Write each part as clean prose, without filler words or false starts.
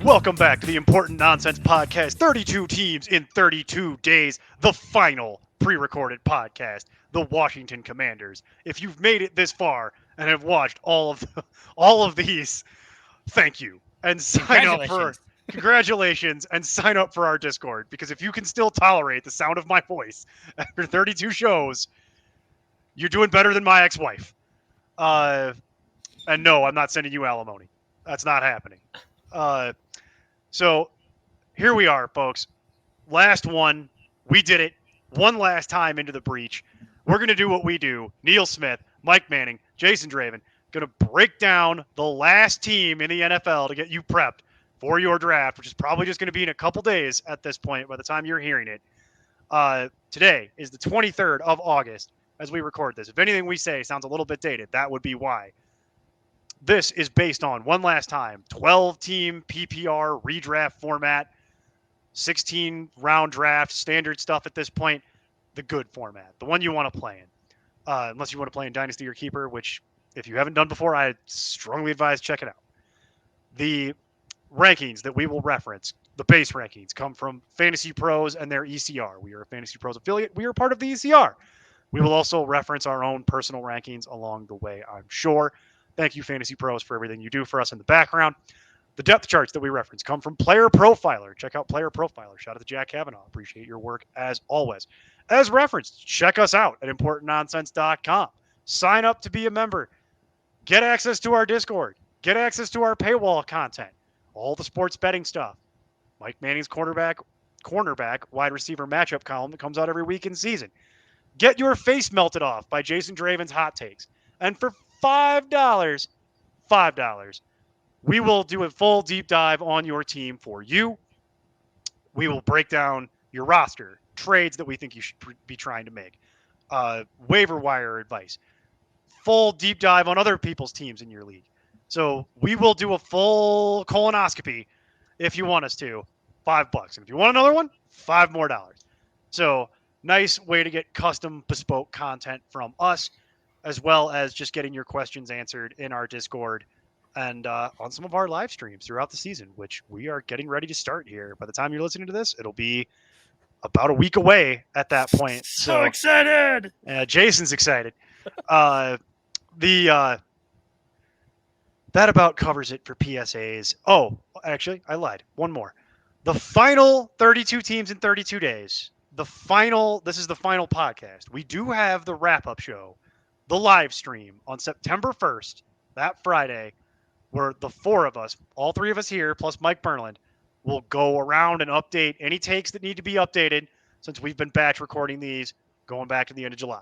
Welcome back to the Important Nonsense Podcast. 32 teams in 32 days. The final pre-recorded podcast. The Washington Commanders. If you've made it this far and have watched all of these, thank you. And sign up for congratulations and sign up for our Discord, because if you can still tolerate the sound of my voice after 32 shows, you're doing better than my ex-wife. And no, I'm not sending you alimony. That's not happening. So here we are, folks. Last one. We did it. One last time into the breach. We're going to do what we do. Neil Smith, Mike Manning, Jason Draven, going to break down the last team in the NFL to get you prepped for your draft, which is probably just going to be in a couple days at this point by the time you're hearing it. Today is the 23rd of August as we record this. If anything we say sounds a little bit dated, that would be why. This is based on, one last time, 12-team PPR redraft format, 16-round draft, standard stuff at this point, the good format, the one you want to play in. Unless you want to play in Dynasty or Keeper, which, if you haven't done before, I strongly advise check it out. The rankings that we will reference, the base rankings, come from Fantasy Pros and their ECR. We are a Fantasy Pros affiliate. We are part of the ECR. We will also reference our own personal rankings along the way, I'm sure. Thank you, Fantasy Pros, for everything you do for us in the background. The depth charts that we reference come from Player Profiler. Check out Player Profiler. Shout out to Jack Kavanaugh. Appreciate your work as always. As referenced, check us out at importantnonsense.com. Sign up to be a member. Get access to our Discord. Get access to our paywall content. All the sports betting stuff. Mike Manning's cornerback, wide receiver matchup column that comes out every week in season. Get your face melted off by Jason Draven's hot takes. And for $5, we will do a full deep dive on your team for you. We will break down your roster, trades that we think you should be trying to make, waiver wire advice, full deep dive on other people's teams in your league. So we will do a full colonoscopy if you want us to. $5. And if you want another one, $5 more. So nice way to get custom bespoke content from us, as well as just getting your questions answered in our Discord and on some of our live streams throughout the season, which we are getting ready to start here. By the time you're listening to this, it'll be about a week away at that point. So excited! Jason's excited. That about covers it for PSAs. Oh, actually, I lied. One more. The final 32 teams in 32 days. This is the final podcast. We do have the wrap-up show, the live stream on September 1st, that Friday, where the four of us, all three of us here, plus Mike Burnland, will go around and update any takes that need to be updated since we've been batch recording these going back to the end of July.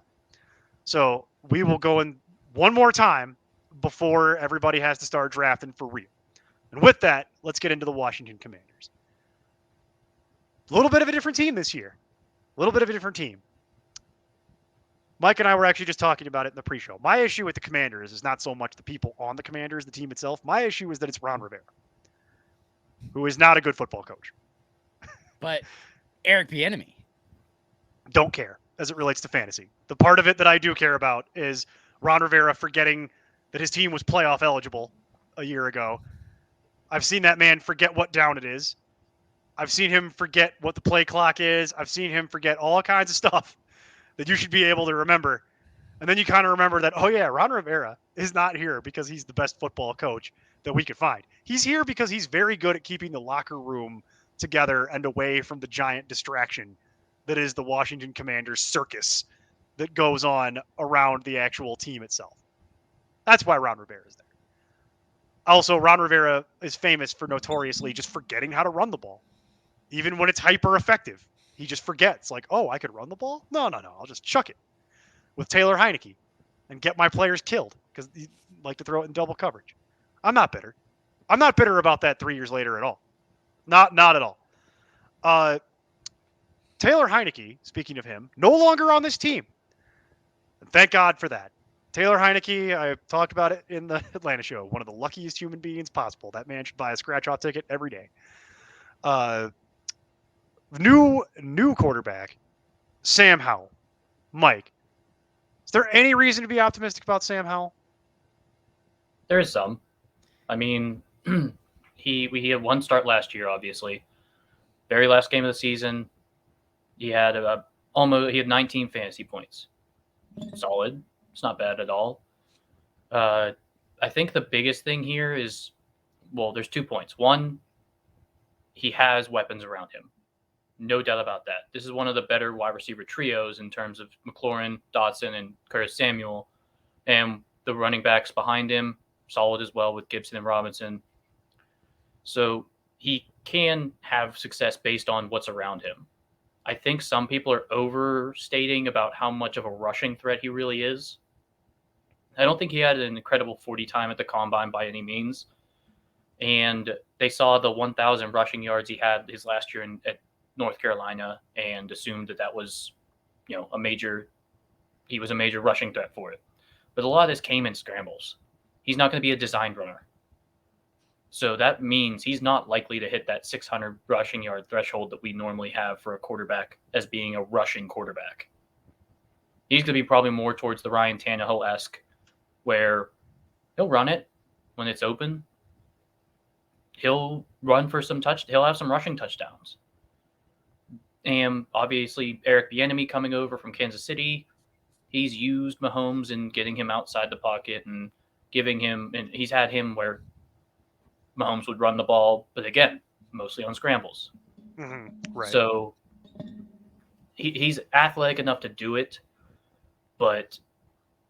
So we will go in one more time before everybody has to start drafting for real. And with that, let's get into the Washington Commanders. A little bit of a different team this year. Mike and I were actually just talking about it in the pre-show. My issue with the Commanders is not so much the people on the Commanders, the team itself. My issue is that it's Ron Rivera, who is not a good football coach. But Eric Bieniemy. Don't care as it relates to fantasy. The part of it that I do care about is Ron Rivera forgetting that his team was playoff eligible a year ago. I've seen that man forget what down it is. I've seen him forget what the play clock is. I've seen him forget all kinds of stuff that you should be able to remember. And then you kind of remember that, oh yeah, Ron Rivera is not here because he's the best football coach that we could find. He's here because he's very good at keeping the locker room together and away from the giant distraction that is the Washington Commanders circus that goes on around the actual team itself. That's why Ron Rivera is there. Also, Ron Rivera is famous for notoriously just forgetting how to run the ball. Even when it's hyper effective, he just forgets. Like, oh, I could run the ball? No. I'll just chuck it with Taylor Heineke and get my players killed because he like to throw it in double coverage. I'm not bitter. I'm not bitter about that 3 years later at all. Not at all. Taylor Heineke, speaking of him, no longer on this team. And thank God for that. Taylor Heineke, I talked about it in the Atlanta show, one of the luckiest human beings possible. That man should buy a scratch-off ticket every day. New quarterback, Sam Howell. Mike, is there any reason to be optimistic about Sam Howell? There is some. I mean, he had one start last year, obviously. Very last game of the season, he had 19 fantasy points. Solid. It's not bad at all. I think the biggest thing here is, well, there's 2 points. One, he has weapons around him. No doubt about that. This is one of the better wide receiver trios in terms of McLaurin, Dotson, and Curtis Samuel. And the running backs behind him, solid as well with Gibson and Robinson. So he can have success based on what's around him. I think some people are overstating about how much of a rushing threat he really is. I don't think he had an incredible 40 time at the combine by any means. And they saw the 1,000 rushing yards he had his last year at North Carolina and assumed that was, he was a major rushing threat for it. But a lot of this came in scrambles. He's not going to be a designed runner. So that means he's not likely to hit that 600 rushing yard threshold that we normally have for a quarterback as being a rushing quarterback. He's going to be probably more towards the Ryan Tannehill-esque, where he'll run it when it's open. He'll run for he'll have some rushing touchdowns. And obviously Eric Bieniemy coming over from Kansas City, he's used Mahomes in getting him outside the pocket and and he's had him where Mahomes would run the ball, but again, mostly on scrambles. Mm-hmm. Right. So he's athletic enough to do it, but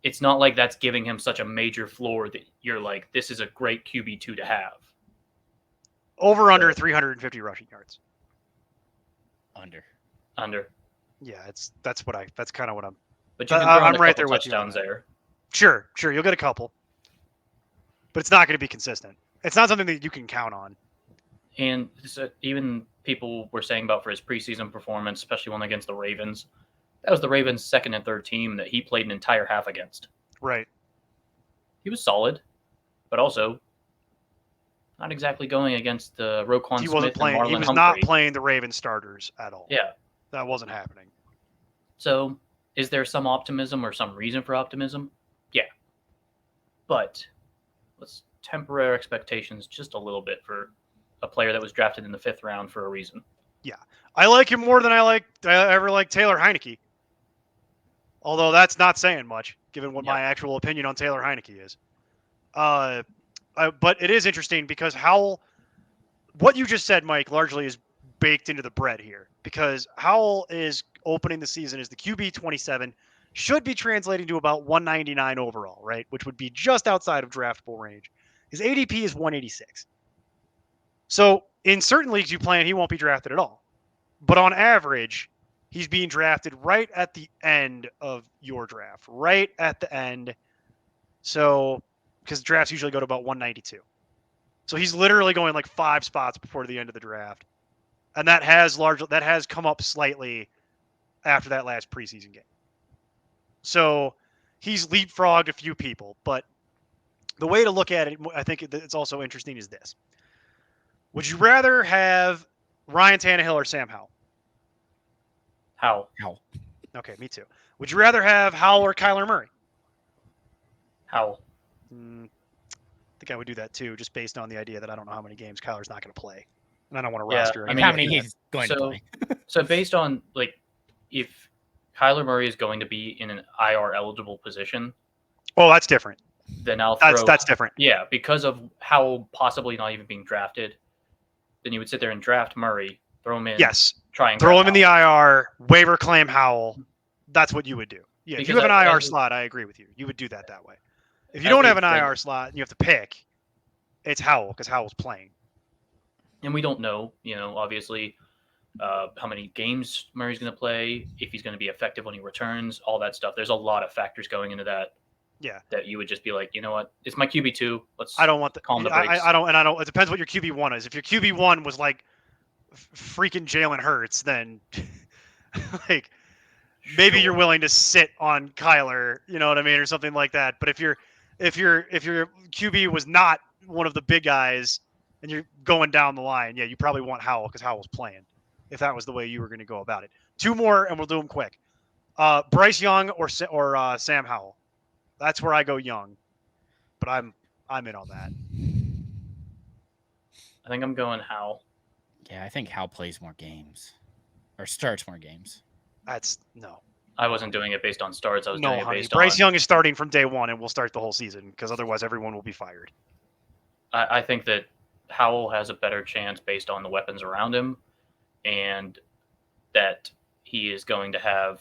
it's not like that's giving him such a major floor that you're like, this is a great QB2 to have. Over under 350 rushing yards. Under. Yeah, that's kind of what I'm. But you can throw I'm right there with touchdowns there. Sure, you'll get a couple, but it's not going to be consistent. It's not something that you can count on. And even people were saying about for his preseason performance, especially one against the Ravens, that was the Ravens' second and third team that he played an entire half against. Right. He was solid, but also not exactly going against Roquan Smith and Marlon Humphrey. He was not playing the Ravens starters at all. Yeah. That wasn't happening. So is there some optimism or some reason for optimism? Yeah. But let's temper our expectations just a little bit for a player that was drafted in the 5th round for a reason. Yeah. I like him more than I ever liked Taylor Heineke. Although that's not saying much, given what my actual opinion on Taylor Heineke is. But it is interesting because Howell, what you just said, Mike, largely is baked into the bread here. Because Howell is opening the season as the QB 27, should be translating to about 199 overall, right? Which would be just outside of draftable range. His ADP is 186. So in certain leagues you play in, he won't be drafted at all. But on average, he's being drafted right at the end of your draft, right at the end. So, because drafts usually go to about 192. So he's literally going like 5 spots before the end of the draft. And that has come up slightly after that last preseason game. So he's leapfrogged a few people, but the way to look at it, I think it's also interesting, is this. Would you rather have Ryan Tannehill or Sam Howell? Howell. Okay, me too. Would you rather have Howell or Kyler Murray? Howell. I think I would do that too, just based on the idea that I don't know how many games Kyler's not going to play. And I don't want to roster him. How many he's going to play. So based on, like, if Kyler Murray is going to be in an IR eligible position. Oh, that's different. Then that's different. Yeah, because of Howell possibly not even being drafted, then you would sit there and draft Murray, throw him in. Yes. Try and throw him in the IR, waiver claim Howell. That's what you would do. Yeah, because if you have an IR slot, I agree with you. You would do that way. If you don't have an IR slot and you have to pick, it's Howell because Howell's playing. And we don't know, obviously, how many games Murray's going to play, if he's going to be effective when he returns, all that stuff. There's a lot of factors going into that. Yeah. That you would just be like, you know what? It's my QB2. I don't want calm the brakes. I don't. It depends what your QB1 is. If your QB1 was like freaking Jalen Hurts, then like maybe you're willing to sit on Kyler, you know what I mean, or something like that. But if your QB was not one of the big guys and you're going down the line, yeah, you probably want Howell because Howell's playing. If that was the way you were going to go about it. 2 more and we'll do them quick. Bryce Young or Sam Howell. That's where I go Young, but I'm in on that. I think I'm going Howell. Yeah, I think Hal plays more games or starts more games. That's no. I wasn't doing it based on starts. I was doing No, it honey. based Bryce on. Young is starting from day one and will start the whole season because otherwise everyone will be fired. I think that Howell has a better chance based on the weapons around him, and that he is going to have.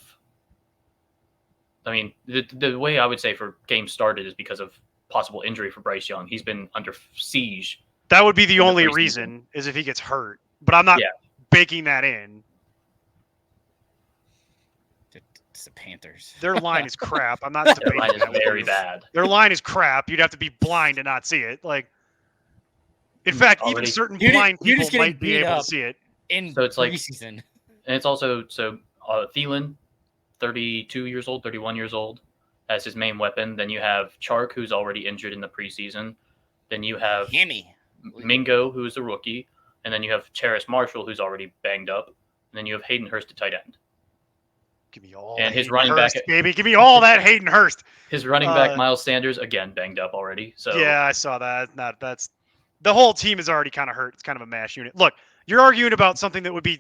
I mean, the way I would say for games started is because of possible injury for Bryce Young. He's been under siege. That would be the In the only preseason. reason is if he gets hurt. But I'm not Yeah. baking that in. It's the Panthers. Their line is crap. I'm not Their debating line is that with very you. bad. Their line is crap. You'd have to be blind to not see it. Like, in fact, even Already- certain You're blind just people getting might be beat able to up. see it. In So it's like- preseason. And it's also Thielen, 32 years old, 31 years old, as his main weapon. Then you have Chark, who's already injured in the preseason. Then you have Hammy. Mingo, who is a rookie. And then you have Terrace Marshall, who's already banged up. And then you have Hayden Hurst at tight end. Give me all And that his Hayden running Hurst, back- baby. Give me all that Hayden Hurst. His running back, Uh, Miles Sanders, again, banged up already. So Yeah, I saw that. That's the whole team is already kind of hurt. It's kind of a mash unit. Look, you're arguing about something that would be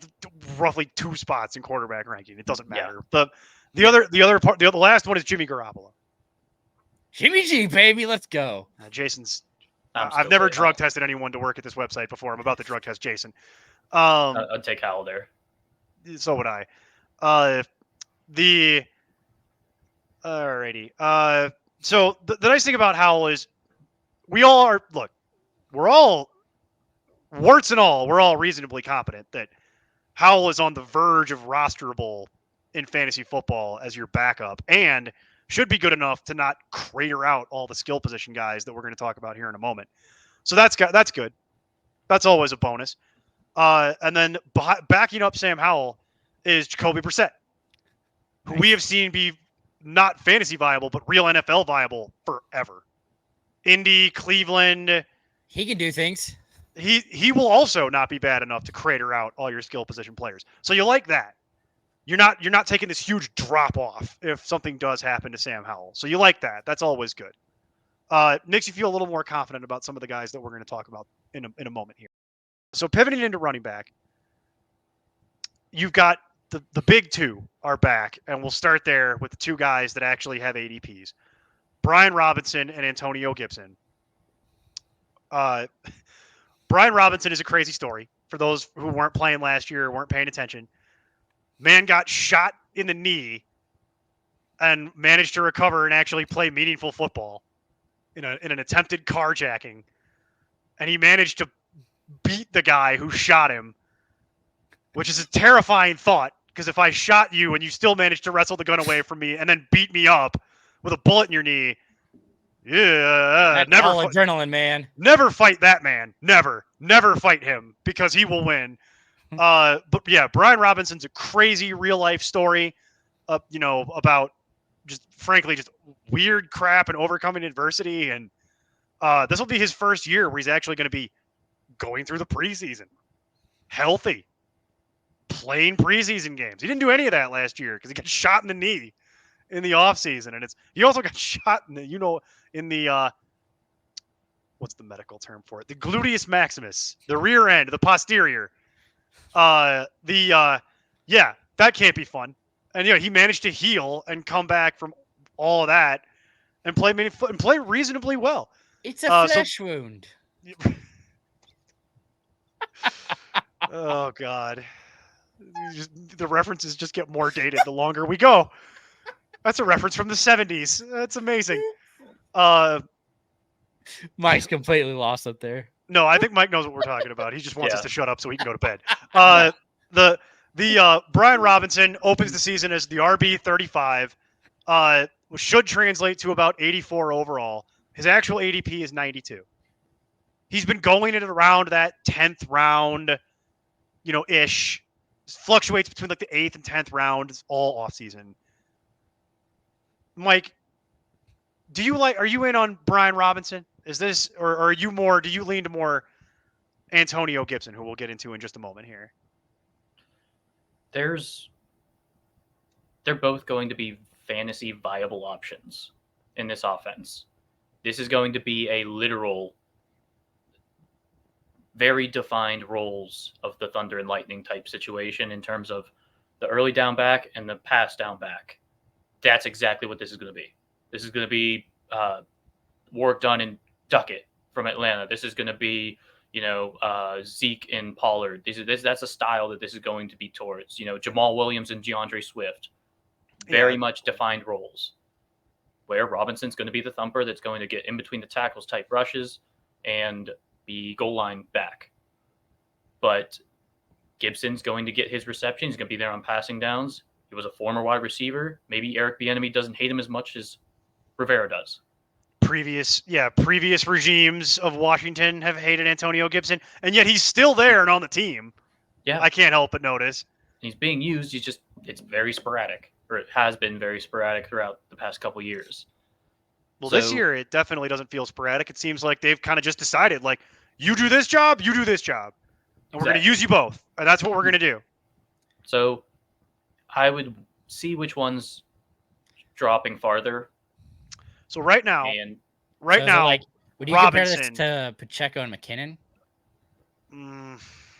roughly 2 spots in quarterback ranking. It doesn't Yeah. matter. The last one is Jimmy Garoppolo. Jimmy G, baby, let's go. Jason's. I'm I've still never saying drug tested anyone to work at this website before. I'm about to drug test Jason. I'd take Howell there. So would I. Alrighty. So the nice thing about Howell is we're all warts and all, we're all reasonably competent that Howell is on the verge of rosterable in fantasy football as your backup and should be good enough to not crater out all the skill position guys that we're going to talk about here in a moment. So that's good. That's always a bonus. And then backing up Sam Howell is Jacoby Brissett, who we have seen be not fantasy viable, but real NFL viable forever. Indy, Cleveland. He can do things. He will also not be bad enough to crater out all your skill position players. So you like that. You're not taking this huge drop off if something does happen to Sam Howell. So you like that. That's always good. Makes you feel a little more confident about some of the guys that we're going to talk about in a moment here. So pivoting into running back, you've got the big two are back, and we'll start there with the two guys that actually have ADPs. Brian Robinson and Antonio Gibson. Brian Robinson is a crazy story for those who weren't playing last year or weren't paying attention. Man got shot in the knee and managed to recover and actually play meaningful football in an attempted carjacking. And he managed to beat the guy who shot him, which is a terrifying thought, because if I shot you and you still managed to wrestle the gun away from me and then beat me up with a bullet in your kney, That's all adrenaline, man. Never fight that man. Never fight him because he will win. But yeah, Brian Robinson's a crazy real life story, about just frankly just weird crap and overcoming adversity. And this will be his first year where he's actually going to be going through the preseason, healthy, playing preseason games. He didn't do any of that last year because he got shot in the knee in the offseason, and he also got shot in the what's the medical term for it? The gluteus maximus, the rear end, the posterior. That can't be fun. And he managed to heal and come back from all of that and play reasonably well. It's a flesh wound. Oh God, the references just get more dated the longer we go. That's a reference from the 70s. That's amazing. Mike's completely lost up there. No, I think Mike knows what we're talking about. He just wants us to shut up so he can go to bed. Brian Robinson opens the season as the RB 35, which should translate to about 84 overall. His actual ADP is 92. He's been going in around that 10th round, ish. Fluctuates between like the 8th and 10th round all off season. Mike, are you in on Brian Robinson? Is this, or are you do you lean to more Antonio Gibson, who we'll get into in just a moment here? They're both going to be fantasy viable options in this offense. This is going to be a literal very defined roles of the Thunder and Lightning type situation in terms of the early down back and the pass down back. That's exactly what this is going to be. This is going to be Warrick Dunn and Duckett from Atlanta. This is going to be, Zeke and Pollard. That's a style that this is going to be towards. Jamal Williams and DeAndre Swift. Very much defined roles. Where Robinson's going to be the thumper that's going to get in between the tackles type rushes and be goal line back. But Gibson's going to get his reception. He's going to be there on passing downs. He was a former wide receiver. Maybe Eric Bieniemy doesn't hate him as much as Rivera does. Previous regimes of Washington have hated Antonio Gibson, and yet he's still there and on the team. Yeah. I can't help but notice. He's being used. It's very sporadic, or it has been very sporadic throughout the past couple years. Well, this year it definitely doesn't feel sporadic. It seems like they've kind of just decided, like, you do this job, you do this job. And we're going to use you both, and that's what we're going to do. So I would see which one's dropping farther. So right now, would you Robinson, compare this to Pacheco and McKinnon?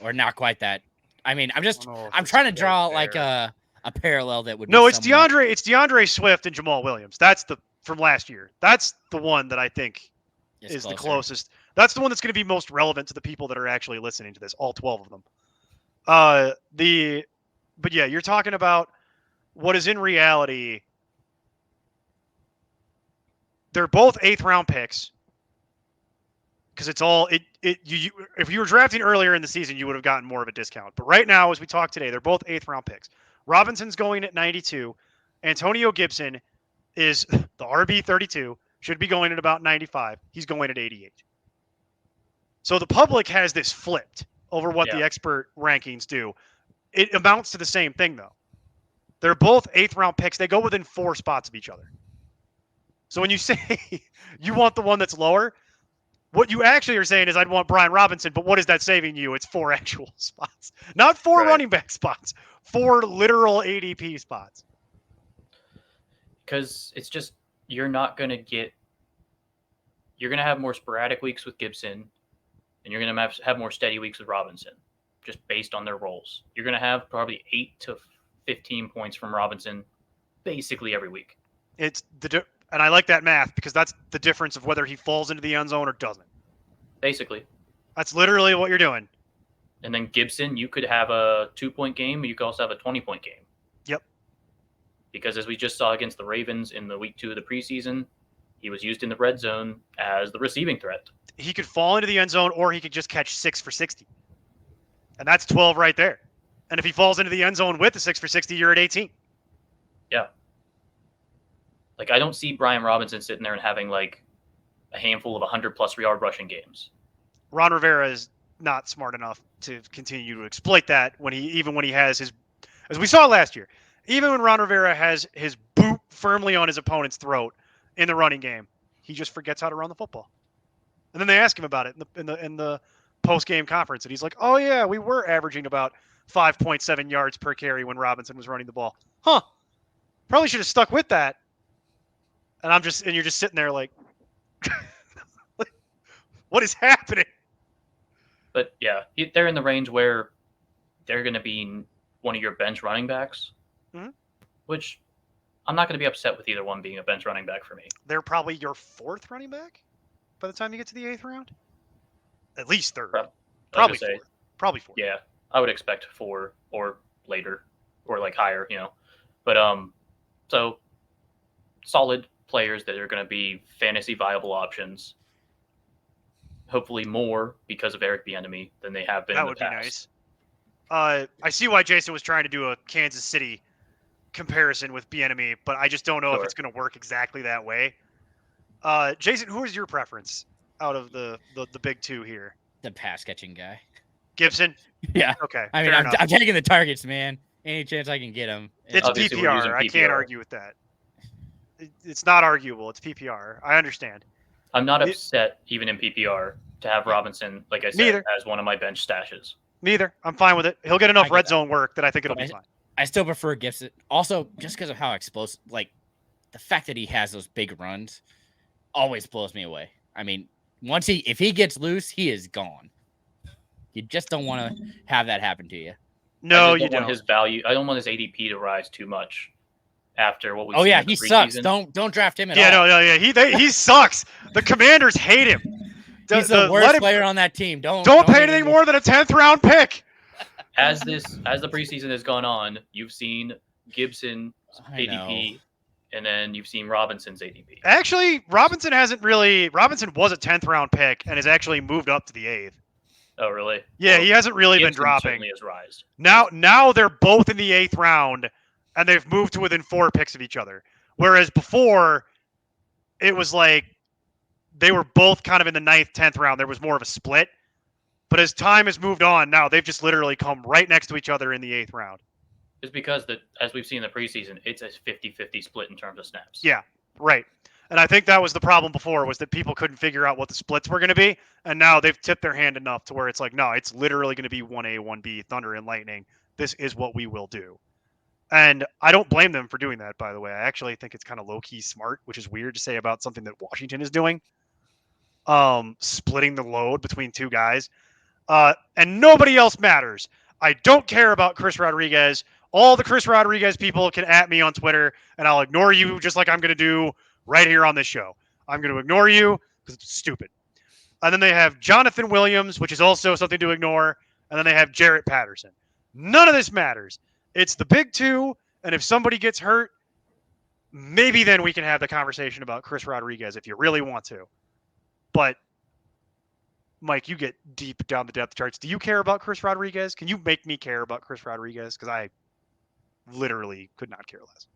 Or not quite that? I mean, I'm trying to draw like a parallel that would. No, it's DeAndre Swift and Jamal Williams. That's from last year. That's the one that I think is the closest. That's the one that's going to be most relevant to the people that are actually listening to this. All 12 of them. But yeah, you're talking about what is in reality. They're both 8th round picks because it's all you. If you were drafting earlier in the season, you would have gotten more of a discount. But right now, as we talk today, they're both 8th round picks. Robinson's going at 92. Antonio Gibson is the RB 32. Should be going at about 95. He's going at 88. So the public has this flipped over what the expert rankings do. It amounts to the same thing, though. They're both 8th round picks. They go within 4 spots of each other. So when you say you want the one that's lower, what you actually are saying is I'd want Brian Robinson, but what is that saving you? It's 4 actual spots. Not 4 running back spots. 4 literal ADP spots. Because it's just, you're going to have more sporadic weeks with Gibson, and you're going to have more steady weeks with Robinson, just based on their roles. You're going to have probably 8 to 15 points from Robinson basically every week. And I like that math because that's the difference of whether he falls into the end zone or doesn't. Basically. That's literally what you're doing. And then Gibson, you could have a 2-point game, but you could also have a 20-point game. Yep. Because as we just saw against the Ravens in the week 2 of the preseason, he was used in the red zone as the receiving threat. He could fall into the end zone or he could just catch 6 for 60. And that's 12 right there. And if he falls into the end zone with the 6 for 60, you're at 18. Yeah. Like, I don't see Brian Robinson sitting there and having, like, a handful of 100-plus yard rushing games. Ron Rivera is not smart enough to continue to exploit that when he has his, as we saw last year, even when Ron Rivera has his boot firmly on his opponent's throat in the running game, he just forgets how to run the football. And then they ask him about it in the post-game conference, and he's like, "Oh yeah, we were averaging about 5.7 yards per carry when Robinson was running the ball." Huh? Probably should have stuck with that. And you're just sitting there like, what is happening? But yeah, they're in the range where they're going to be one of your bench running backs, which I'm not going to be upset with either one being a bench running back for me. They're probably your 4th running back by the time you get to the 8th round. At least 3rd. Probably 4th. Probably 4th. Yeah, I would expect 4 or later or like higher, But so solid players that are going to be fantasy viable options. Hopefully more because of Eric Bieniemy than they have been in the past. That would be nice. I see why Jason was trying to do a Kansas City comparison with Bieniemy, but I just don't know if it's going to work exactly that way. Jason, who is your preference out of the big 2 here? The pass catching guy. Gibson? Yeah. Okay. I mean, I'm taking the targets, man. Any chance I can get them. It's PPR. I can't argue with that. It's not arguable. It's PPR. I understand. I'm not upset, even in PPR, to have Robinson, like I said, as one of my bench stashes. Neither. I'm fine with it. He'll get enough red zone work that I think it'll be fine. I still prefer Gibson. Also, just because of how explosive, like, the fact that he has those big runs always blows me away. I mean, if he gets loose, he is gone. You just don't want to have that happen to you. No, I you just don't. want his value. I don't want his ADP to rise too much after what we've Oh seen. yeah, in the he sucks. preseason. Don't draft him at Yeah, all. no, yeah. He sucks. The Commanders hate him. He's the worst player on that team. Don't pay even anything more than a 10th round pick. As the preseason has gone on, you've seen Gibson's I know. ADP, and then you've seen Robinson's ADP. Actually, Robinson was a 10th round pick and has actually moved up to the 8th. Oh, really? Yeah, Well, he hasn't really been Gibson dropping. certainly has rised. Now they're both in the 8th round, and they've moved to within 4 picks of each other. Whereas before, it was like they were both kind of in the 9th, 10th round. There was more of a split. But as time has moved on, now they've just literally come right next to each other in the 8th round. It's because as we've seen in the preseason, it's a 50-50 split in terms of snaps. Yeah, right. And I think that was the problem before, was that people couldn't figure out what the splits were going to be. And now they've tipped their hand enough to where it's like, no, it's literally going to be 1A, 1B, Thunder and Lightning. This is what we will do. And I don't blame them for doing that, by the way. I actually think it's kind of low-key smart, which is weird to say about something that Washington is doing. Splitting the load between 2 guys. And nobody else matters. I don't care about Chris Rodriguez. All the Chris Rodriguez people can at me on Twitter, and I'll ignore you just like I'm going to do right here on this show. I'm going to ignore you because it's stupid. And then they have Jonathan Williams, which is also something to ignore. And then they have Jarrett Patterson. None of this matters. It's the big 2, and if somebody gets hurt, maybe then we can have the conversation about Chris Rodriguez if you really want to. But Mike, you get deep down the depth charts. Do you care about Chris Rodriguez? Can you make me care about Chris Rodriguez? Because I literally could not care less.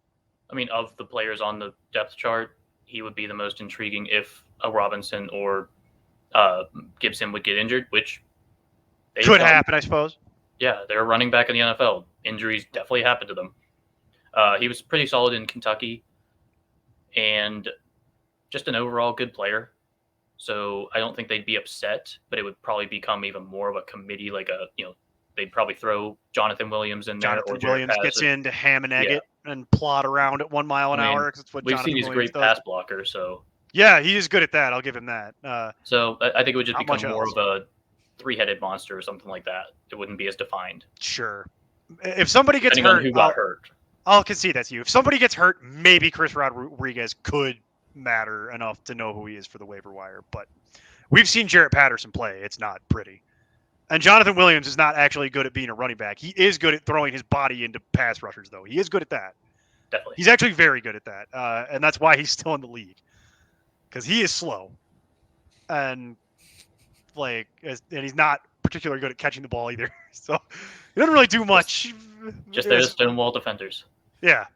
I mean, of the players on the depth chart, he would be the most intriguing if a Robinson or Gibson would get injured, which could happen, I suppose. Yeah, they're a running back in the NFL. Injuries definitely happen to them. He was pretty solid in Kentucky and just an overall good player. So I don't think they'd be upset, but it would probably become even more of a committee, they'd probably throw Jonathan Williams in there. Jonathan Williams gets in to ham and egg it and plod around at 1 mile an hour. Cause it's what we've Jonathan seen he's a Williams great does. pass blocker, so. Yeah, he is good at that. I'll give him that. So I think it would just become more else. of a 3-headed monster or something like that. It wouldn't be as defined. Sure. If somebody gets Depending hurt, on who got hurt. I'll concede that to you. If somebody gets hurt, maybe Chris Rodriguez could matter enough to know who he is for the waiver wire, but we've seen Jarrett Patterson play. It's not pretty. And Jonathan Williams is not actually good at being a running back. He is good at throwing his body into pass rushers, though. He is good at that. Definitely. He's actually very good at that. And that's why he's still in the league. Because he is slow. And he's not particularly good at catching the ball either. So he doesn't really do much. Just there to stonewall defenders. Yeah.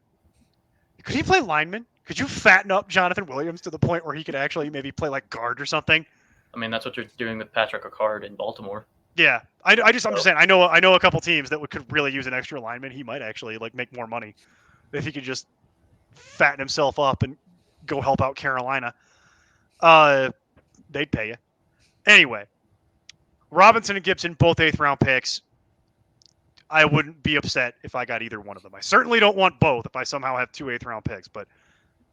Could he play lineman? Could you fatten up Jonathan Williams to the point where he could actually maybe play like guard or something? I mean, that's what you're doing with Patrick Ricard in Baltimore. Yeah, I'm just saying. I know a couple teams that could really use an extra lineman. He might actually make more money if he could just fatten himself up and go help out Carolina. They'd pay you anyway. Robinson and Gibson, both 8th round picks. I wouldn't be upset if I got either one of them. I certainly don't want both if I somehow have 2 8th round picks, but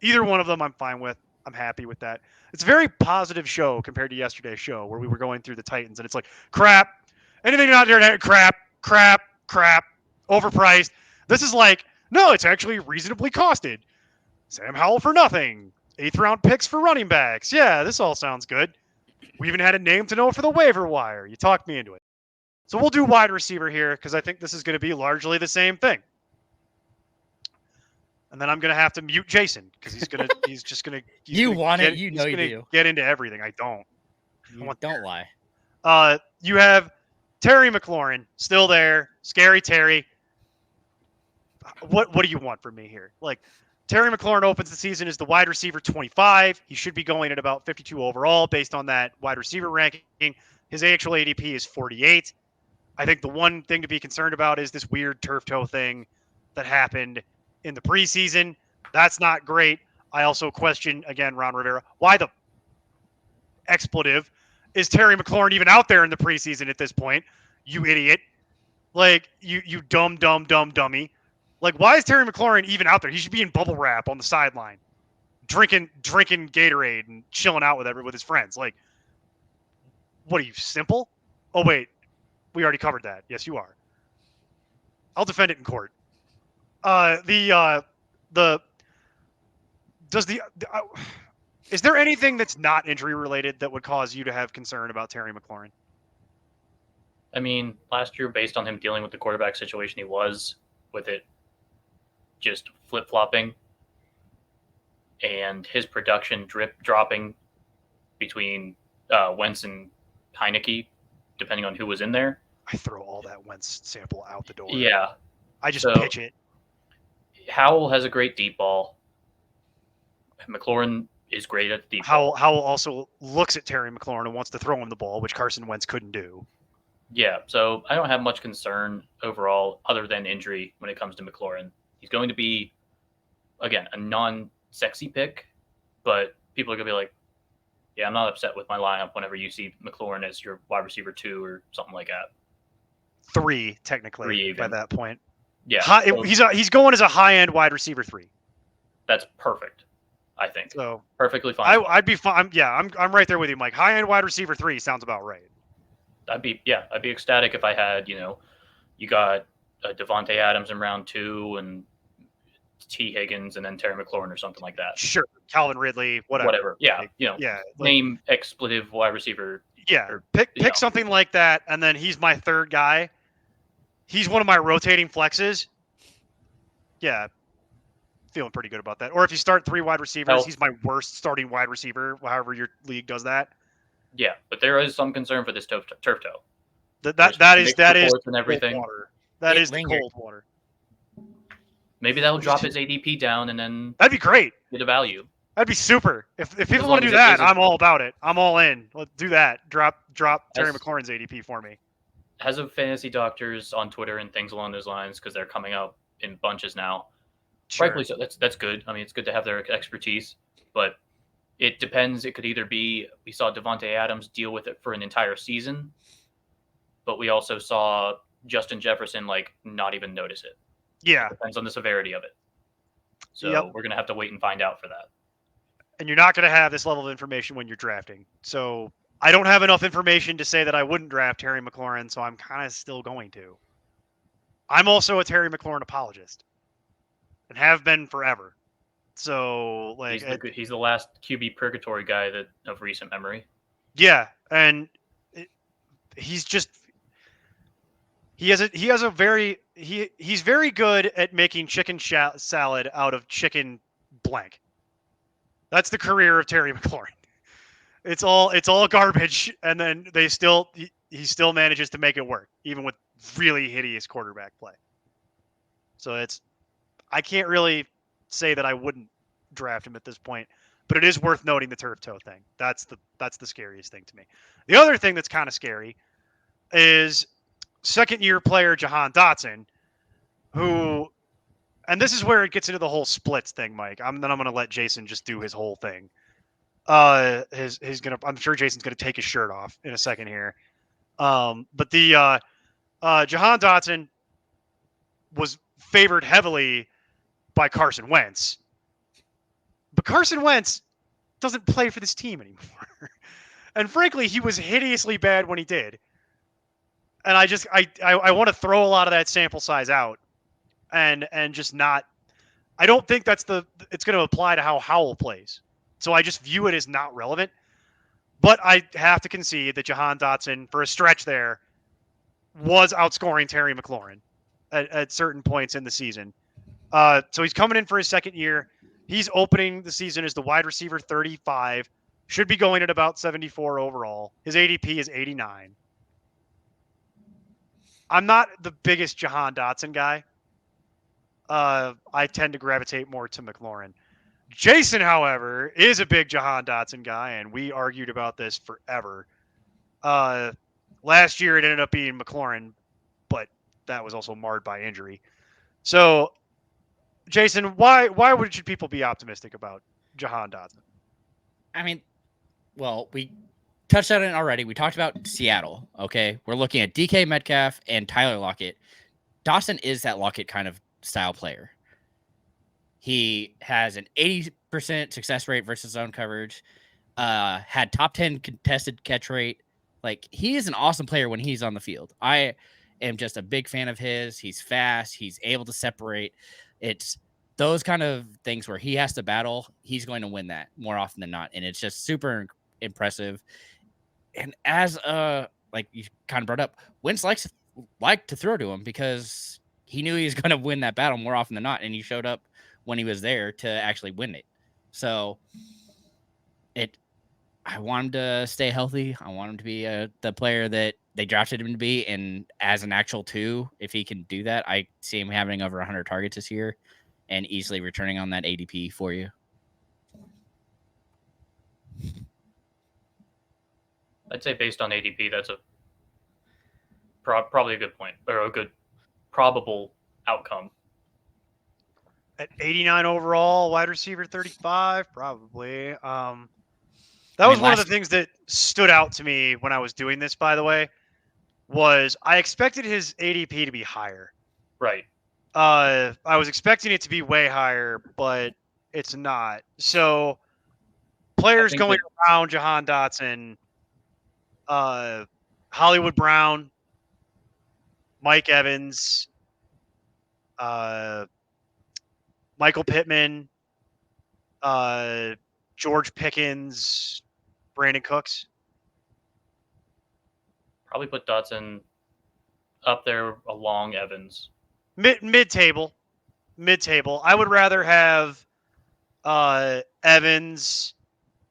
either one of them I'm fine with. I'm happy with that. It's a very positive show compared to yesterday's show where we were going through the Titans, and it's like, crap. Anything out there, crap, overpriced. This is like, no, it's actually reasonably costed. Sam Howell for nothing. 8th round picks for running backs. Yeah, this all sounds good. We even had a name to know for the waiver wire. You talked me into it. So we'll do wide receiver here because I think this is going to be largely the same thing. And then I'm going to have to mute Jason because he's just going to. You want it, you know you do. Get into everything. I don't. Don't lie. You have Terry McLaurin still there. Scary Terry. What do you want from me here? Terry McLaurin opens the season as the wide receiver 25. He should be going at about 52 overall based on that wide receiver ranking. His actual ADP is 48. I think the one thing to be concerned about is this weird turf toe thing that happened in the preseason. That's not great. I also question, again, Ron Rivera, why the expletive is Terry McLaurin even out there in the preseason at this point? You idiot. You dumb dummy. Why is Terry McLaurin even out there? He should be in bubble wrap on the sideline, drinking Gatorade and chilling out with his friends. What are you, simple? Oh, wait. We already covered that. Yes, you are. I'll defend it in court. Is there anything that's not injury related that would cause you to have concern about Terry McLaurin? I mean, last year, based on him dealing with the quarterback situation he was, with it just flip flopping, and his production dropping between Wentz and Heineke, depending on who was in there. I throw all that Wentz sample out the door. Yeah, I just So- pitch it. Howell has a great deep ball. McLaurin is great at the deep ball. Howell also looks at Terry McLaurin and wants to throw him the ball, which Carson Wentz couldn't do. Yeah, so I don't have much concern overall other than injury when it comes to McLaurin. He's going to be, again, a non-sexy pick, but people are going to be like, yeah, I'm not upset with my lineup whenever you see McLaurin as your wide receiver 2 or something like that. 3, technically, 3 by even. that point. Yeah, So he's going as a high-end wide receiver 3. That's perfect, I think. So Perfectly fine. I'd be fine. I'm right there with you, Mike. High-end wide receiver 3 sounds about right. I'd be ecstatic if I had, you got Devontae Adams in round 2 and T. Higgins and then Terry McLaurin or something like that. Sure, Calvin Ridley, whatever. Yeah, Name expletive wide receiver. Yeah, pick something like that, and then he's my third guy. He's one of my rotating flexes. Yeah, feeling pretty good about that. Or if you start 3 wide receivers, he's my worst starting wide receiver, however your league does that. Yeah, but there is some concern for this turf toe. That is and everything. Cold water. That is the cold water. Maybe that'll drop his ADP down and then that'd be great. Get a value. That'd be super. If people want to do that, I'm all about it. I'm all in. Let's do that. Drop Terry McLaurin's ADP for me. As of fantasy doctors on Twitter and things along those lines, because they're coming out in bunches now. Sure. Rightfully so. That's good. I mean, it's good to have their expertise, but it depends. It could either be we saw Devontae Adams deal with it for an entire season, but we also saw Justin Jefferson not even notice it. Yeah. It depends on the severity of it. So we're gonna have to wait and find out for that. And you're not gonna have this level of information when you're drafting. So I don't have enough information to say that I wouldn't draft Terry McLaurin, so I'm kind of still going to. I'm also a Terry McLaurin apologist, and have been forever. So he's the last QB purgatory guy of recent memory. Yeah, and he's very good at making chicken salad out of chicken blank. That's the career of Terry McLaurin. It's all garbage, and then he still manages to make it work, even with really hideous quarterback play. So I can't really say that I wouldn't draft him at this point, but it is worth noting the turf toe thing. That's the scariest thing to me. The other thing that's kind of scary is second-year player Jahan Dotson, who, and this is where it gets into the whole splits thing, Mike. I'm going to let Jason just do his whole thing. I'm sure Jason's gonna take his shirt off in a second here. But the Jahan Dotson was favored heavily by Carson Wentz, but Carson Wentz doesn't play for this team anymore. And frankly, he was hideously bad when he did. And I want to throw a lot of that sample size out, and just not. I don't think it's going to apply to how Howell plays. So I just view it as not relevant. But I have to concede that Jahan Dotson, for a stretch there, was outscoring Terry McLaurin at certain points in the season. So he's coming in for his second year. He's opening the season as the wide receiver 35. Should be going at about 74 overall. His ADP is 89. I'm not the biggest Jahan Dotson guy. I tend to gravitate more to McLaurin. Jason, however, is a big Jahan Dotson guy, and we argued about this forever. Last year, it ended up being McLaurin, but that was also marred by injury. So, Jason, why should people be optimistic about Jahan Dotson? I mean, well, we touched on it already. We talked about Seattle, okay? We're looking at DK Metcalf and Tyler Lockett. Dotson is that Lockett kind of style player. He has an 80% success rate versus zone coverage, had top 10 contested catch rate. Like, he is an awesome player when he's on the field. I am just a big fan of his. He's fast. He's able to separate. It's those kind of things where he has to battle. He's going to win that more often than not. And it's just super impressive. And as like you kind of brought up, Wentz liked to throw to him because he knew he was going to win that battle more often than not. And he showed up when he was there to actually win it. So I want him to stay healthy. I want him to be the player that they drafted him to be. And as an actual 2, if he can do that, I see him having over 100 targets this year and easily returning on that ADP for you. I'd say based on ADP, that's a probably a good point, or a good probable outcome. At 89 overall, wide receiver 35, probably. That was one of the things that stood out to me when I was doing this, by the way, was I expected his ADP to be higher. Right. I was expecting it to be way higher, but it's not. So players going around Jahan Dotson, Hollywood Brown, Mike Evans, Michael Pittman, George Pickens, Brandon Cooks. Probably put Dotson up there along Evans. Mid-table. I would rather have Evans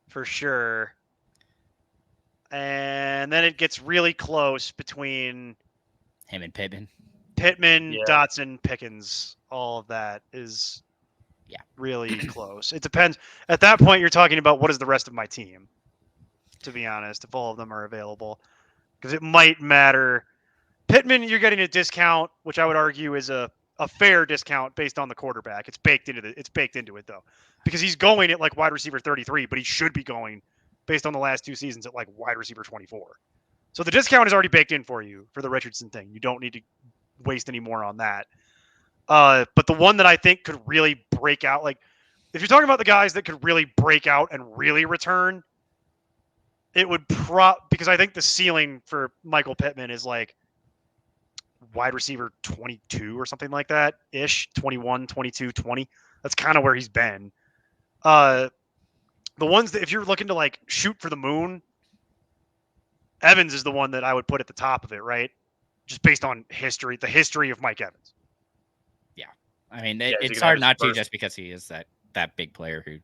for sure. And then it gets really close between him and Pittman. Dotson, Pickens. All of that is really close. It depends. At that point, you're talking about what is the rest of my team, to be honest, if all of them are available. Because it might matter. Pittman, you're getting a discount, which I would argue is a fair discount based on the quarterback. It's baked into it, though. Because he's going at like wide receiver 33, but he should be going based on the last 2 seasons at like wide receiver 24. So the discount is already baked in for you for the Richardson thing. You don't need to waste any more on that. But the one that I think could really break out, like if you're talking about the guys that could really break out and really return, it would because I think the ceiling for Michael Pittman is like wide receiver 22 or something like that ish, 21, 22, 20. That's kind of where he's been. The ones that if you're looking to like shoot for the moon, Evans is the one that I would put at the top of it, right? Just based on history, the history of Mike Evans. Yeah. I mean, it's hard not to just because he is that big player who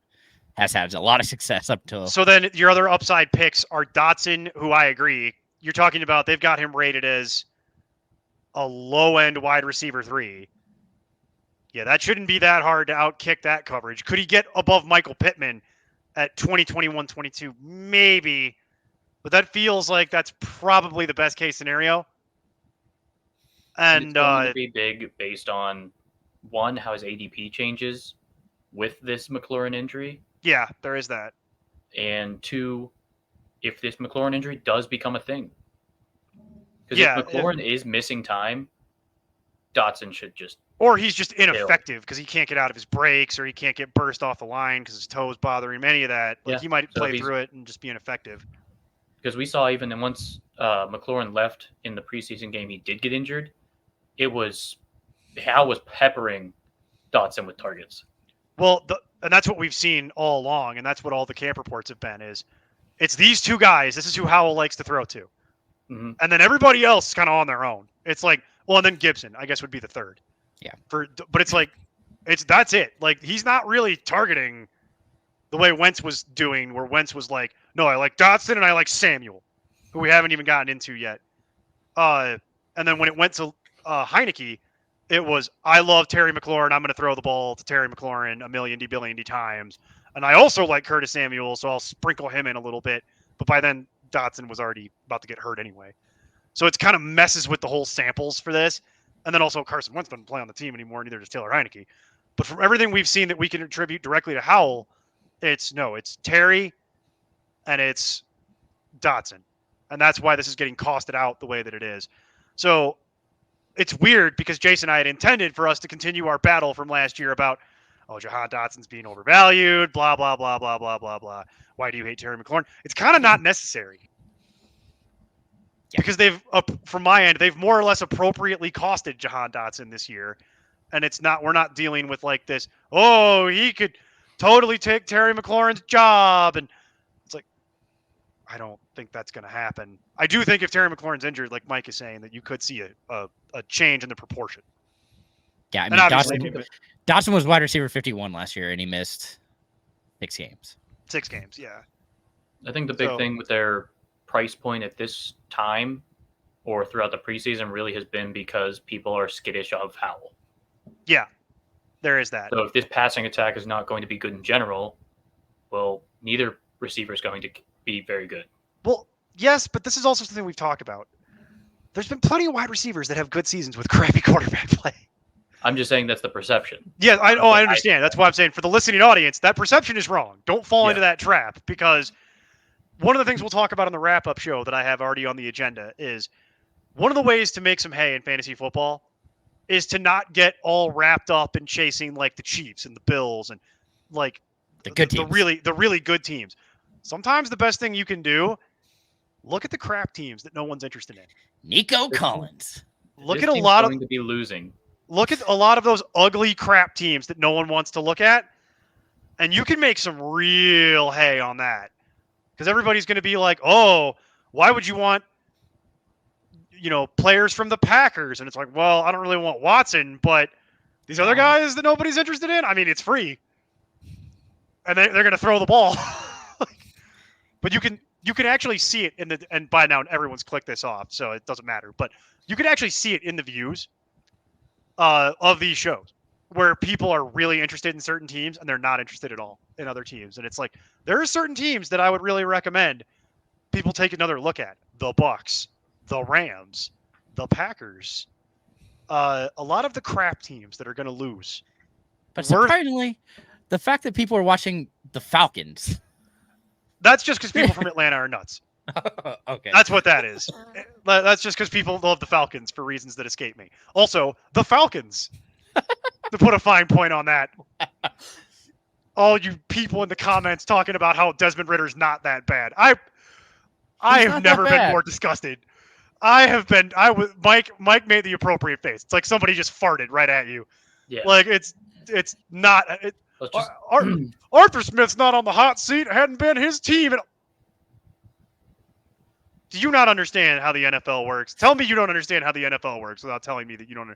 has had a lot of success up till. So then your other upside picks are Dotson, who I agree. You're talking about they've got him rated as a low-end wide receiver 3. Yeah, that shouldn't be that hard to outkick that coverage. Could he get above Michael Pittman at 20, 21, 22? Maybe. But that feels like that's probably the best case scenario. And it's going to be big based on, one, how his ADP changes with this McLaurin injury. Yeah, there is that. And 2, if this McLaurin injury does become a thing. Because if McLaurin is missing time, Dotson should just... Or he's just ineffective because he can't get out of his breaks or he can't get burst off the line because his toes bothering him, any of that. Like he might play through it and just be ineffective. Because we saw even once McLaurin left in the preseason game, he did get injured. Howell was peppering Dotson with targets. Well, and that's what we've seen all along, and that's what all the camp reports have been, it's these 2 guys. This is who Howell likes to throw to. Mm-hmm. And then everybody else is kind of on their own. It's like, well, and then Gibson, I guess, would be the 3rd. Yeah. But it's like, that's it. Like, he's not really targeting the way Wentz was doing, where Wentz was like, no, I like Dotson and I like Samuel, who we haven't even gotten into yet. And then when it went to Heineke, it was, I love Terry McLaurin. I'm going to throw the ball to Terry McLaurin a million times. And I also like Curtis Samuel, so I'll sprinkle him in a little bit. But by then, Dotson was already about to get hurt anyway. So it's kind of messes with the whole samples for this. And then also Carson Wentz doesn't play on the team anymore, neither does Taylor Heineke. But from everything we've seen that we can attribute directly to Howell, it's Terry and it's Dotson. And that's why this is getting costed out the way that it is. So it's weird because Jason and I had intended for us to continue our battle from last year about, Jahan Dotson's being overvalued, blah, blah, blah, blah, blah, blah, blah. Why do you hate Terry McLaurin? It's kind of not necessary. because they've, from my end, they've more or less appropriately costed Jahan Dotson this year, and we're not dealing with like this. Oh, he could totally take Terry McLaurin's job, and it's like, I don't think that's going to happen. I do think if Terry McLaurin's injured, like Mike is saying, that you could see a change in the proportion. Yeah, I And mean, obviously, Dotson was wide receiver 51 last year, and he missed 6 games. 6 games, yeah. I think the big thing with their price point at this time or throughout the preseason really has been because people are skittish of Howell. Yeah, there is that. So if this passing attack is not going to be good in general, well, neither receiver is going to be very good. Well, yes, but this is also something we've talked about. There's been plenty of wide receivers that have good seasons with crappy quarterback play. I'm just saying that's the perception. Yeah, I understand. That's why I'm saying for the listening audience, that perception is wrong. Don't fall into that trap, because one of the things we'll talk about on the wrap-up show that I have already on the agenda is one of the ways to make some hay in fantasy football is to not get all wrapped up in chasing like the Chiefs and the Bills and like the really good teams. Sometimes the best thing you can do, look at the crap teams that no one's interested in. Nico Collins. Look at a lot of going to be losing. Look at a lot of those ugly crap teams that no one wants to look at, and you can make some real hay on that. Because everybody's going to be like, oh, why would you want, players from the Packers? And it's like, well, I don't really want Watson, but these other guys that nobody's interested in, I mean, it's free. And they're going to throw the ball. But you can actually see it and by now everyone's clicked this off, so it doesn't matter. But you can actually see it in the views of these shows where people are really interested in certain teams and they're not interested at all in other teams. And it's like, there are certain teams that I would really recommend people take another look at. The Bucks, the Rams, the Packers, a lot of the crap teams that are going to lose. But surprisingly, the fact that people are watching the Falcons. That's just because people from Atlanta are nuts. Okay. That's what that is. That's just because people love the Falcons for reasons that escape me. Also, the Falcons. To put a fine point on that. All you people in the comments talking about how Desmond Ritter's not that bad. I have never been more disgusted. Mike made the appropriate face. It's like somebody just farted right at you. Yeah. Like it's not. Arthur Smith's not on the hot seat. It hadn't been his team. Do you not understand how the NFL works? Tell me you don't understand how the NFL works without telling me that you don't.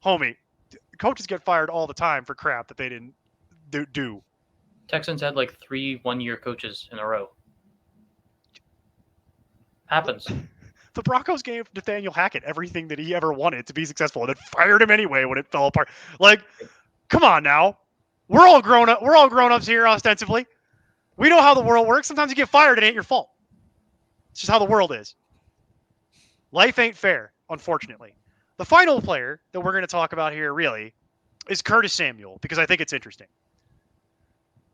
Homie, coaches get fired all the time for crap that they didn't do. Texans had like 3 one-year coaches in a row. Happens. The Broncos gave Nathaniel Hackett everything that he ever wanted to be successful, and then fired him anyway when it fell apart. Like, come on now. We're all grown up. We're all grown-ups here, ostensibly. We know how the world works. Sometimes you get fired, it ain't your fault. It's just how the world is. Life ain't fair, unfortunately. The final player that we're going to talk about here, really, is Curtis Samuel, because I think it's interesting.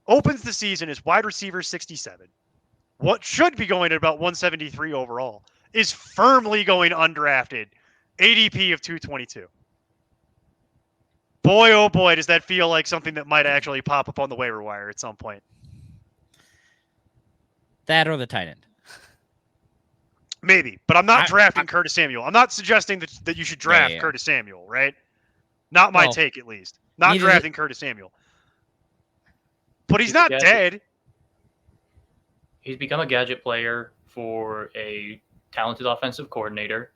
Opens the season as wide receiver 67. What should be going at about 173 overall is firmly going undrafted. ADP of 222. Boy, oh boy, does that feel like something that might actually pop up on the waiver wire at some point. That or the tight end. Maybe, but I'm not drafting Curtis Samuel. I'm not suggesting that you should draft Curtis Samuel, right? Not my take, at least. Not drafting Curtis Samuel. But he's not dead. He's become a gadget player for a talented offensive coordinator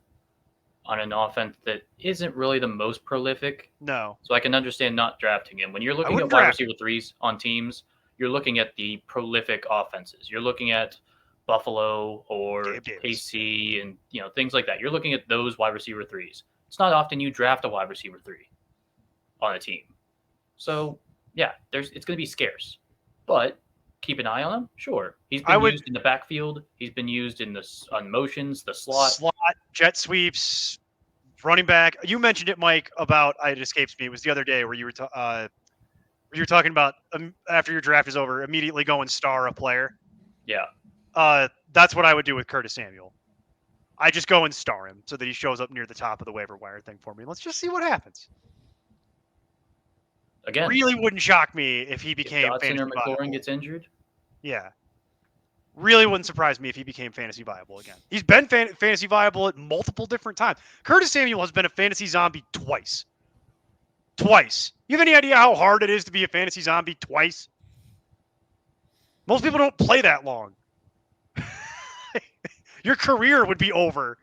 on an offense that isn't really the most prolific. No. So I can understand not drafting him. When you're looking at wide receiver 3s on teams, you're looking at the prolific offenses. You're looking at Buffalo or KC and things like that. You're looking at those wide receiver 3s. It's not often you draft a wide receiver 3 on a team. So yeah, it's going to be scarce. But keep an eye on him. Sure, he's been used in the backfield. He's been used on motions, the slot, jet sweeps, running back. You mentioned it, Mike. About it escapes me. It was the other day where you were talking about after your draft is over, immediately going star a player. Yeah. That's what I would do with Curtis Samuel. I just go and star him so that he shows up near the top of the waiver wire thing for me. Let's just see what happens. Again, really wouldn't shock me if he became. Dotson or McLaurin gets injured. Yeah. Really wouldn't surprise me if he became fantasy viable again. He's been fantasy viable at multiple different times. Curtis Samuel has been a fantasy zombie twice. Twice. You have any idea how hard it is to be a fantasy zombie twice? Most people don't play that long. Your career would be over.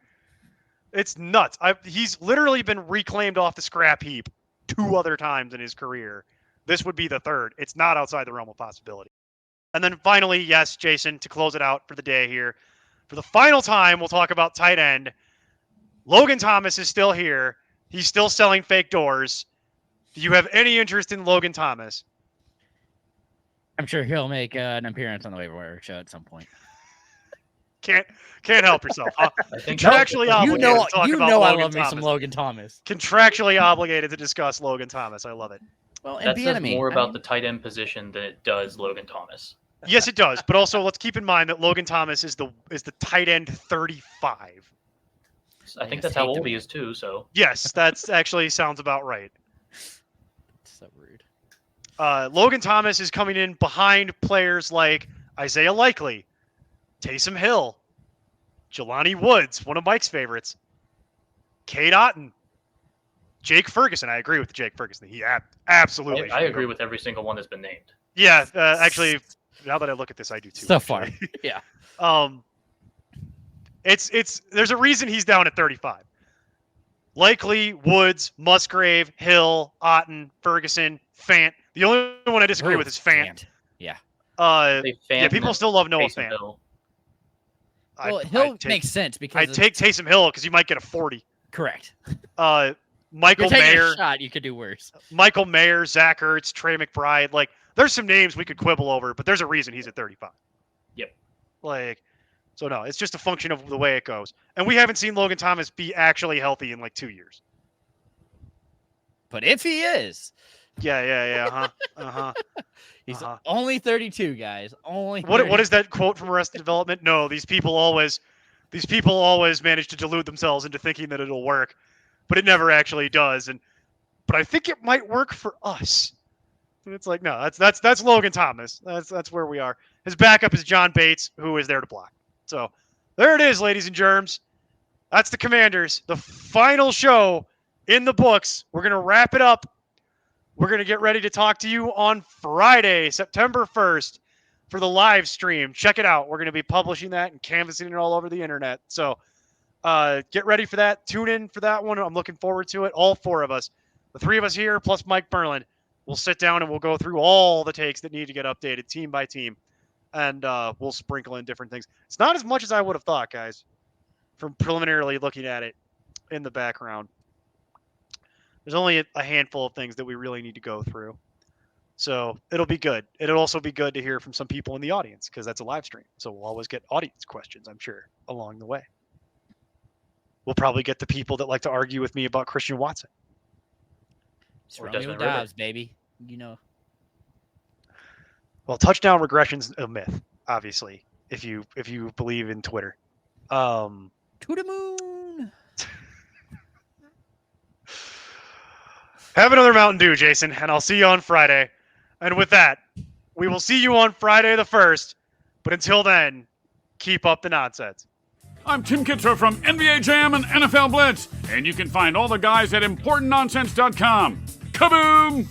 It's nuts. He's literally been reclaimed off the scrap heap 2 other times in his career. This would be the 3rd. It's not outside the realm of possibility. And then finally, yes, Jason, to close it out for the day here, for the final time, we'll talk about tight end. Logan Thomas is still here. He's still selling fake doors. Do you have any interest in Logan Thomas? I'm sure he'll make an appearance on the waiver wire show at some point. Can't help yourself, huh? I think Contractually obligated to talk you about know Logan I love Thomas. me some Logan Thomas. Contractually obligated to discuss Logan Thomas. I love it. Well, and that says Bieniemy, more I about mean, the tight end position than it does Logan Thomas. Yes, it does. But also, let's keep in mind that Logan Thomas is the tight end 35. I think just that's how hate old to- he is too. So Yes, that's actually sounds about right. so rude. Logan Thomas is coming in behind players like Isaiah Likely, Taysom Hill, Jelani Woods, one of Mike's favorites, Cade Otton, Jake Ferguson. I agree with Jake Ferguson. He absolutely. I should agree go. with every single one that's been named. Yeah, actually, now that I look at this, I do too. So actually. far, yeah. There's a reason he's down at 35. Likely, Woods, Musgrave, Hill, Otton, Ferguson, Fant. The only one I disagree with is Fant. Yeah. They Yeah, people still love Noah Taysom Fant. Hill. Well, Hill makes sense because I'd take Taysom Hill because you might get a 40. correct. Michael You're taking Mayer, a shot. You could do worse. Zach Ertz, Trey McBride. Like, there's some names we could quibble over, but there's a reason he's at 35. Yep. So no, it's just a function of the way it goes. And we haven't seen Logan Thomas be actually healthy in like 2 years. But if he is, Yeah. he's only 32, guys. Only. What is that quote from Arrested Development? No, these people always manage to delude themselves into thinking that it'll work, but it never actually does. But I think it might work for us. And it's like, no, that's Logan Thomas. That's where we are. His backup is John Bates, who is there to block. So there it is, ladies and germs. That's the Commanders. The final show in the books. We're gonna wrap it up. We're going to get ready to talk to you on Friday, September 1st for the live stream. Check it out. We're going to be publishing that and canvassing it all over the internet. So get ready for that. Tune in for that one. I'm looking forward to it. All 4 of us, the 3 of us here, plus Mike Berlin, we'll sit down and we'll go through all the takes that need to get updated team by team. And we'll sprinkle in different things. It's not as much as I would have thought, guys, from preliminarily looking at it in the background. There's only a handful of things that we really need to go through. So it'll be good. It'll also be good to hear from some people in the audience because that's a live stream. So we'll always get audience questions, I'm sure, along the way. We'll probably get the people that like to argue with me about Christian Watson. It's Or Romeo Desmond Ridder. Dobbs, baby. You know. Well, touchdown regression's a myth, obviously, if you believe in Twitter. To the moon. Have another Mountain Dew, Jason, and I'll see you on Friday. And with that, we will see you on Friday the 1st. But until then, keep up the nonsense. I'm Tim Kitzer from NBA Jam and NFL Blitz, and you can find all the guys at ImportantNonsense.com. Kaboom!